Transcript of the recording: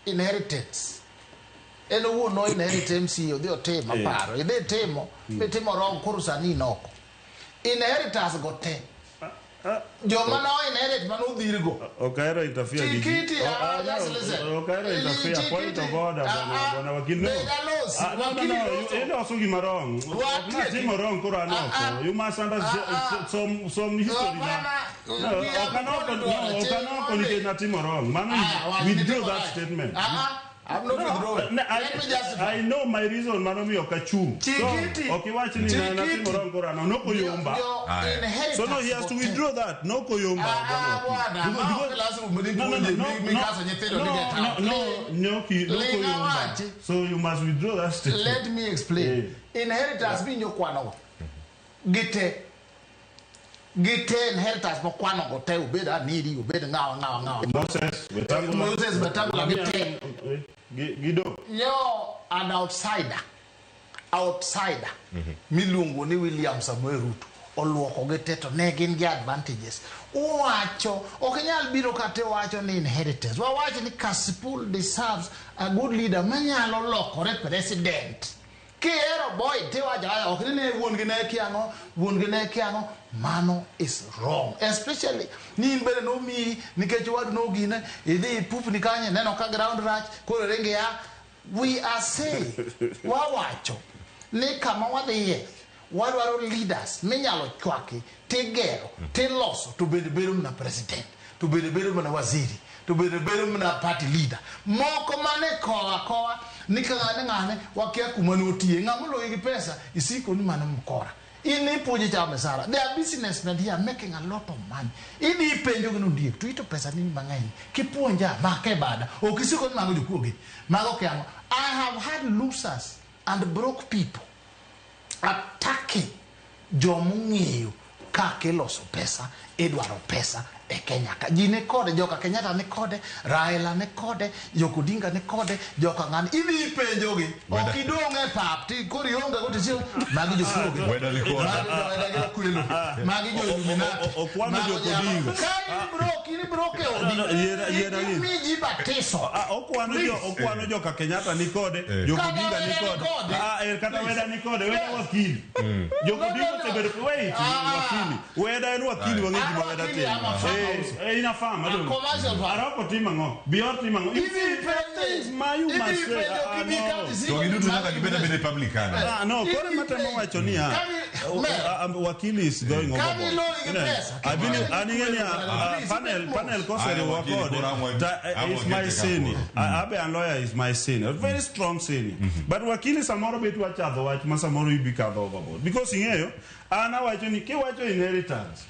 inheritance. Eno wo no inheritance yo dio tema paro. Ide temo, betimo wrong kurusani noko. Inheritance go te. Joma no inherit manu dirgo. Okairo interfere. Chikiti just listen. Okairo interfere. Point of order. Bwana wakili. No. You also give wrong. Otimo wrong kurano. You must understand some history now. Okano konike wrong. Manu withdraw that statement. I'm not withdrawing. I know my reason, Manomi Okachu. So, okay, watching nothing wrong, Korano, no Koyomba. So, no, he has to withdraw that. No Koyomba. No Koyomba. So, you must withdraw that statement. Let me explain. Inheritance being your kwano. Gite inheritance mo kwano go te ubeda nidi ubeda ngawa. Moses betangula gite. Gido. Yo an outsider. Milungu ni William Samuel Ruto. Oluoko gite to ne gin gi advantages. Owacho okenyal biro kate wacho ni inheritance. Wawacho ni Kasipul deserves a good leader manyalo lokore president. Kero boy tewaja okine won kiano mano is wrong, especially ni bere no mi nikech wadu no gine idhi pup ni kanye neno ka ground rach koro renge ya. We are saying wawacho ni kama wadhiye wadwaro leaders minyalo chwaki tigero tiloso to bedo na president, to bedo na waziri, to bedo na party leader moko mane koa nikangane wakia kumani otie ngamulo igi pesa isiko ni mano mkora ini puji cha mesara. They are businessmen here making a lot of money. Ini penjo gino ndiye tuito pesa nini mangani kipuonja make bada okisiko ni mango jukuoge mago kyango. I have had losers and broke people attacking jomungiyo kakeloso pesa edwaro pesa e Kenya ka jine kode joka Kenyatta ne kode Raila ne kode Jokudinga ne kode joka ngani ibi penjogi okidonge pap ti kori onga gote sio magi jokuoge Weda likona weda kwelo magi jo Illuminati okwano Jokudinga kini broke odi mi jiba teso okwano joka Kenyatta ni kode Jokudinga ni kode kata Weda ni kode Weda wakili Jokudinga tebere wait wakili Weda ni wakili wangeji maweda tena inafama arako timango bior timango is my you must say so you do not like better be republican no kore matemo wacho ni wakili is going overboard. I've been panel kosere wakode is my sin abe an lawyer is my sin a very strong sin but wakili samoro betu achadho wach masamoro ibikadho overboard because ingeyo ana wacho ni ke wacho inheritance